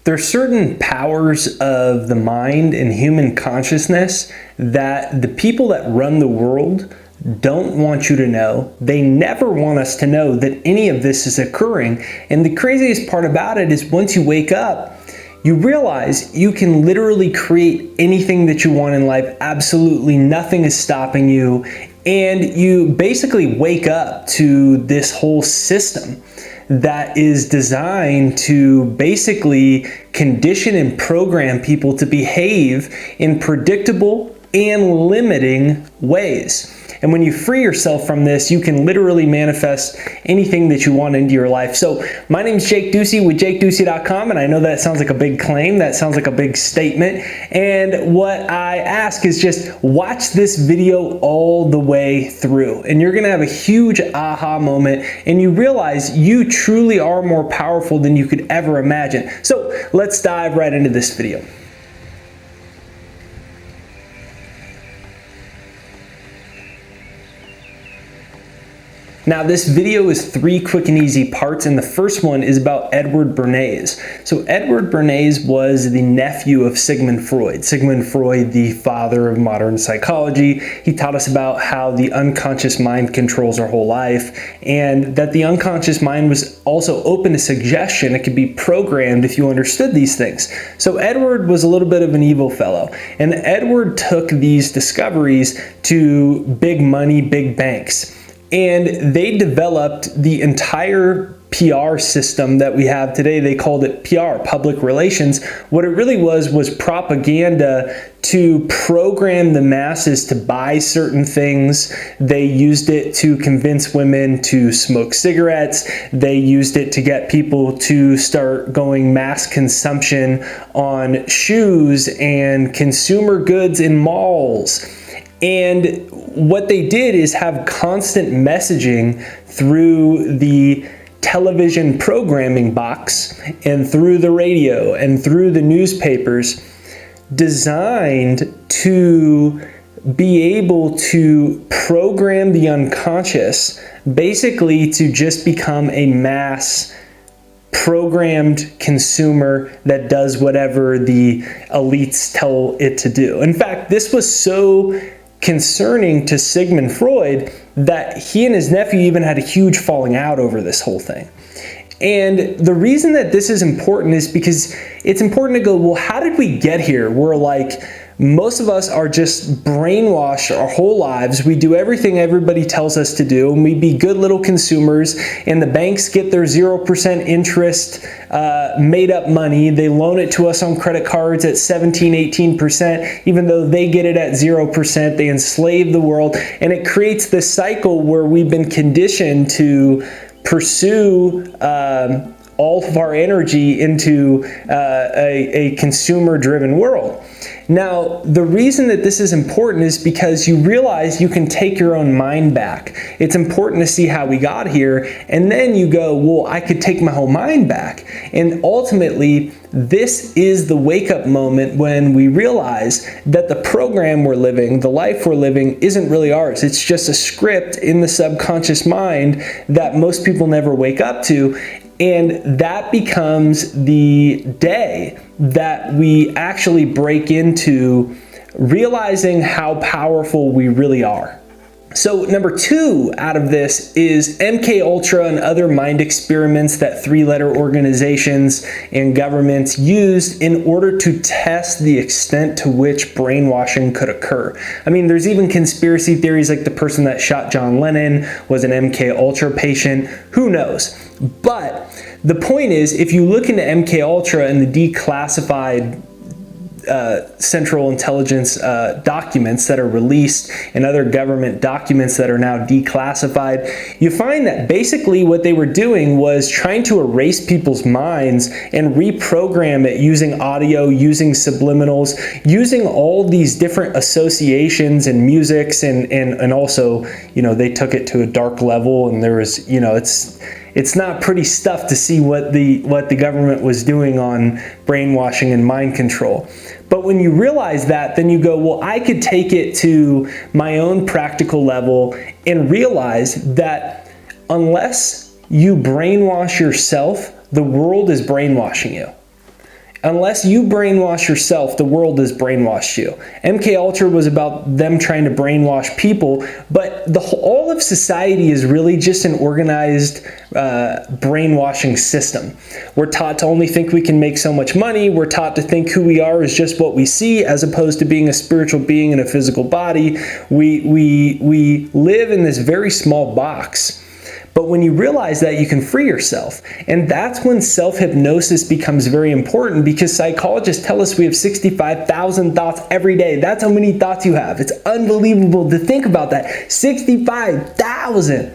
There are certain powers of the mind and human consciousness that the people that run the world don't want you to know. They never want us to know that any of this is occurring. And the craziest part about it is once you wake up, you realize you can literally create anything that you want in life. Absolutely nothing is stopping you. And you basically wake up to this whole system that is designed to basically condition and program people to behave in predictable and limiting ways. And when you free yourself from this, you can literally manifest anything that you want into your life. So my name is Jake Ducey with JakeDucey.com, and I know that sounds like a big claim, that sounds like a big statement. And what I ask is just watch this video all the way through, and you're gonna have a huge aha moment, and you realize you truly are more powerful than you could ever imagine. So let's dive right into this video. Now this video is 3 quick and easy parts, and the first one is about Edward Bernays. So Edward Bernays was the nephew of Sigmund Freud. Sigmund Freud, the father of modern psychology. He taught us about how the unconscious mind controls our whole life, and that the unconscious mind was also open to suggestion. It could be programmed if you understood these things. So Edward was a little bit of an evil fellow, and Edward took these discoveries to big money, big banks. And they developed the entire PR system that we have today. They called it PR, public relations. What it really was propaganda to program the masses to buy certain things. They used it to convince women to smoke cigarettes. They used it to get people to start going mass consumption on shoes and consumer goods in malls. And what they did is have constant messaging through the television programming box and through the radio and through the newspapers, designed to be able to program the unconscious, basically to just become a mass programmed consumer that does whatever the elites tell it to do. In fact, this was so concerning to Sigmund Freud that he and his nephew even had a huge falling out over this whole thing. And the reason that this is important is because it's important to go, well, how did we get here? We're like, most of us are just brainwashed our whole lives. We do everything everybody tells us to do, and we be good little consumers, and the banks get their 0% interest made up money. They loan it to us on credit cards at 17, 18%, even though they get it at 0%. They enslave the world, and it creates this cycle where we've been conditioned to pursue all of our energy into a consumer-driven world. Now, the reason that this is important is because you realize you can take your own mind back. It's important to see how we got here, and then you go, well, I could take my whole mind back. And ultimately, this is the wake-up moment when we realize that the program we're living, the life we're living, isn't really ours. It's just a script in the subconscious mind that most people never wake up to. And that becomes the day that we actually break into realizing how powerful we really are. So number 2 out of this is MKUltra and other mind experiments that 3-letter organizations and governments used in order to test the extent to which brainwashing could occur. I mean, there's even conspiracy theories like the person that shot John Lennon was an MKUltra patient. Who knows? But the point is, if you look into MKUltra and the declassified Central Intelligence documents that are released and other government documents that are now declassified, you find that basically what they were doing was trying to erase people's minds and reprogram it using audio, using subliminals, using all these different associations and musics, and also, you know, they took it to a dark level, and there was, you know, it's not pretty stuff to see what the government was doing on brainwashing and mind control. But when you realize that, then you go, well, I could take it to my own practical level and realize that unless you brainwash yourself, the world is brainwashing you. Unless you brainwash yourself, the world has brainwashed you. MKUltra was about them trying to brainwash people, but all of society is really just an organized brainwashing system. We're taught to only think we can make so much money. We're taught to think who we are is just what we see, as opposed to being a spiritual being in a physical body. We live in this very small box. But when you realize that, you can free yourself. And that's when self-hypnosis becomes very important, because psychologists tell us we have 65,000 thoughts every day. That's how many thoughts you have. It's unbelievable to think about that. 65,000!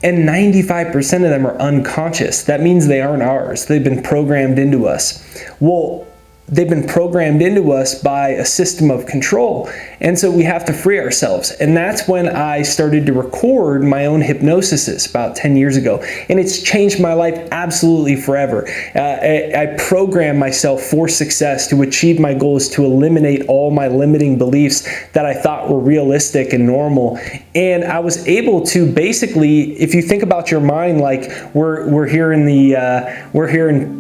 And 95% of them are unconscious. That means they aren't ours. They've been programmed into us. Well, they've been programmed into us by a system of control. And so we have to free ourselves. And that's when I started to record my own hypnoses about 10 years ago. And it's changed my life absolutely forever. I programmed myself for success, to achieve my goals, to eliminate all my limiting beliefs that I thought were realistic and normal. And I was able to basically, if you think about your mind, like we're here in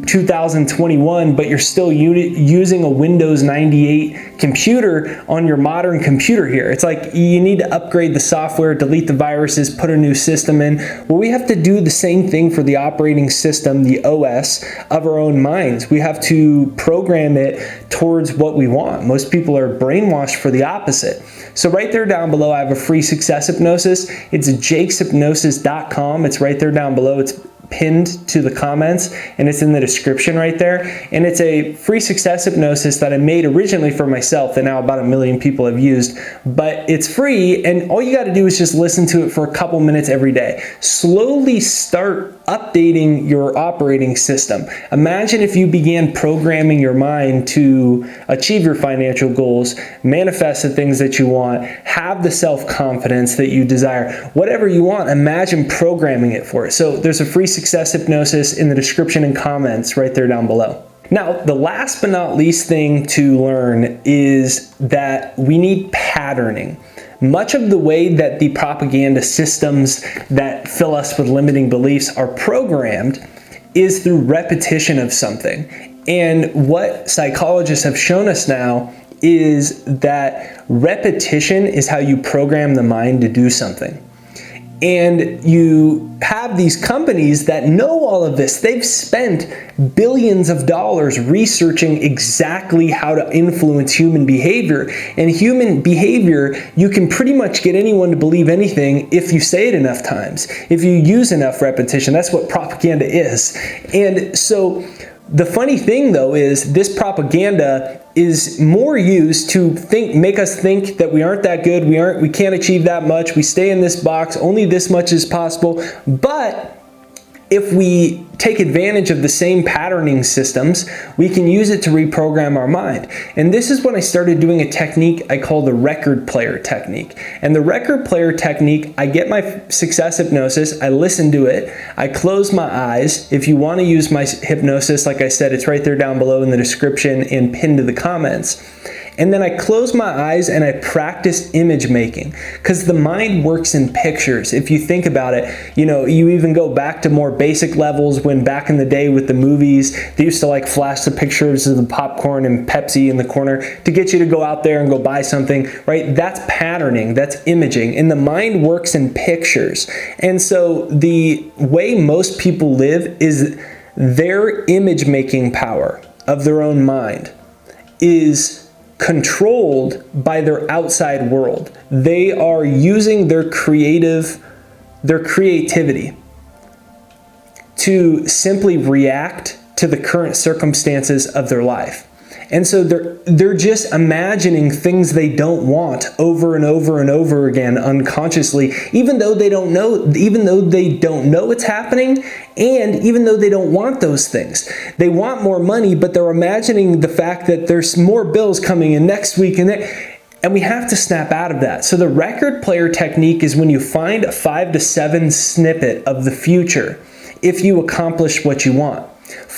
2021, but you're still using a Windows 98 computer on your modern computer here. It's like you need to upgrade the software, delete the viruses, put a new system in. Well, we have to do the same thing for the operating system, the OS of our own minds. We have to program it towards what we want. Most people are brainwashed for the opposite. So right there down below, I have a free success hypnosis. It's jakeshypnosis.com. It's right there down below. It's pinned to the comments, and it's in the description right there. And it's a free success hypnosis that I made originally for myself that now about 1 million people have used. But it's free, and all you got to do is just listen to it for a couple minutes every day. Slowly start updating your operating system. Imagine if you began programming your mind to achieve your financial goals, manifest the things that you want, have the self-confidence that you desire. Whatever you want, imagine programming it for it. So there's a free success hypnosis in the description and comments right there down below. Now, the last but not least thing to learn is that we need patterning. Much of the way that the propaganda systems that fill us with limiting beliefs are programmed is through repetition of something. And what psychologists have shown us now is that repetition is how you program the mind to do something. And you have these companies that know all of this. They've spent billions of dollars researching exactly how to influence human behavior. And human behavior, you can pretty much get anyone to believe anything if you say it enough times, if you use enough repetition. That's what propaganda is. And so the funny thing, though, is this propaganda is more used to make us think that we aren't that good, we can't achieve that much, we stay in this box, only this much is possible. But if we take advantage of the same patterning systems, we can use it to reprogram our mind. And this is when I started doing a technique I call the record player technique. And the record player technique, I get my success hypnosis, I listen to it, I close my eyes. If you want to use my hypnosis, like I said, it's right there down below in the description and pinned to the comments. And then I close my eyes and I practice image making, because the mind works in pictures. If you think about it, you even go back to more basic levels when back in the day with the movies, they used to like flash the pictures of the popcorn and Pepsi in the corner to get you to go out there and go buy something, right? That's patterning, that's imaging, and the mind works in pictures. And so the way most people live is their image making power of their own mind is controlled by their outside world. They are using their creativity to simply react to the current circumstances of their life. And so they're just imagining things they don't want over and over and over again unconsciously, even though they don't know it's happening, and even though they don't want those things. They want more money, but they're imagining the fact that there's more bills coming in next week and we have to snap out of that. So the record player technique is when you find a 5 to 7 snippet of the future if you accomplish what you want.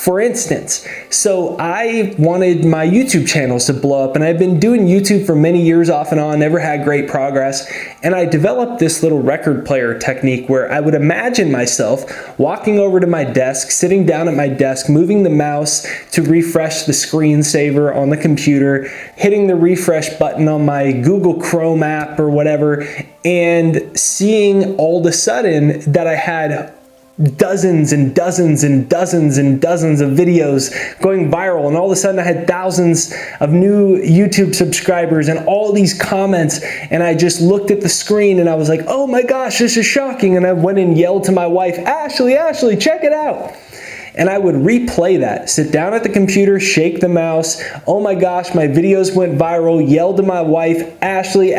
For instance, so I wanted my YouTube channels to blow up, and I've been doing YouTube for many years off and on, never had great progress, and I developed this little record player technique where I would imagine myself walking over to my desk, sitting down at my desk, moving the mouse to refresh the screensaver on the computer, hitting the refresh button on my Google Chrome app or whatever, and seeing all of a sudden that I had dozens and dozens and dozens and dozens of videos going viral, and all of a sudden I had thousands of new YouTube subscribers and all these comments, and I just looked at the screen and I was like, oh my gosh, this is shocking, and I went and yelled to my wife, Ashley, check it out. And I would replay that, sit down at the computer, shake the mouse, oh my gosh, my videos went viral, yelled to my wife, Ashley.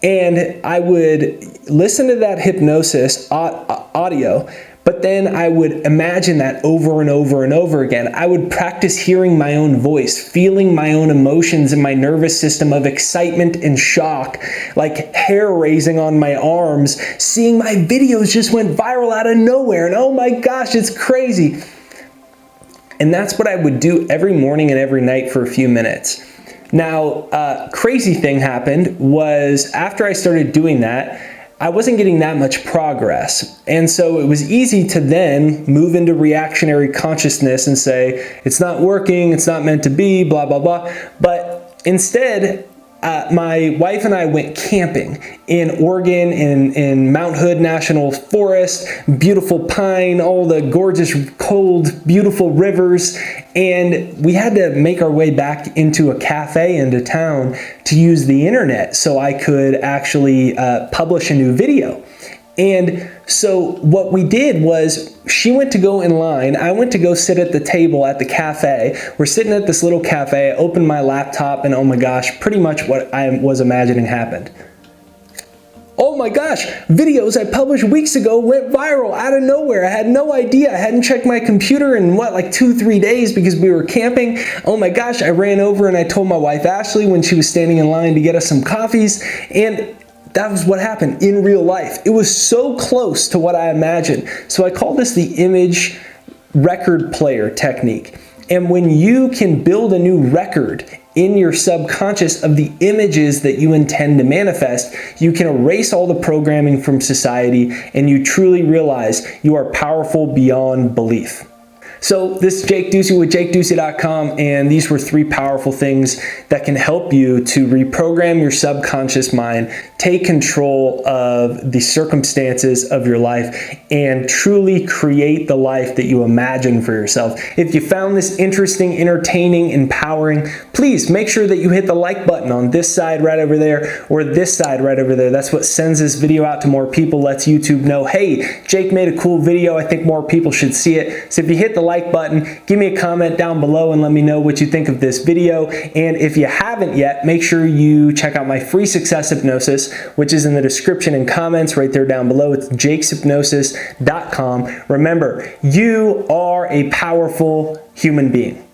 And I would listen to that hypnosis audio, but then I would imagine that over and over and over again. I would practice hearing my own voice, feeling my own emotions in my nervous system of excitement and shock, like hair raising on my arms, seeing my videos just went viral out of nowhere, and oh my gosh, it's crazy. And that's what I would do every morning and every night for a few minutes. Now, crazy thing happened was after I started doing that, I wasn't getting that much progress. And so it was easy to then move into reactionary consciousness and say, it's not working, it's not meant to be, blah, blah, blah. But instead, my wife and I went camping in Oregon, in Mount Hood National Forest, beautiful pine, all the gorgeous, cold, beautiful rivers. And we had to make our way back into a cafe into town to use the internet so I could actually publish a new video. And so what we did was she went to go in line, I went to go sit at the table at the cafe. We're sitting at this little cafe, I opened my laptop, and oh my gosh, pretty much what I was imagining happened. Oh my gosh, videos I published weeks ago went viral out of nowhere. I had no idea. I hadn't checked my computer in like 2-3 days because we were camping. Oh my gosh, I ran over and I told my wife Ashley when she was standing in line to get us some coffees, and that was what happened in real life. It was so close to what I imagined. So I call this the image record player technique. And when you can build a new record in your subconscious of the images that you intend to manifest, you can erase all the programming from society, and you truly realize you are powerful beyond belief. So this is Jake Ducey with JakeDucey.com, and these were 3 powerful things that can help you to reprogram your subconscious mind, take control of the circumstances of your life, and truly create the life that you imagine for yourself. If you found this interesting, entertaining, empowering, please make sure that you hit the like button on this side right over there or this side right over there. That's what sends this video out to more people, lets YouTube know, hey, Jake made a cool video, I think more people should see it. So if you hit the like button, give me a comment down below and let me know what you think of this video. And if you haven't yet, make sure you check out my free success hypnosis, which is in the description and comments right there down below. It's jakeshypnosis.com. Remember, you are a powerful human being.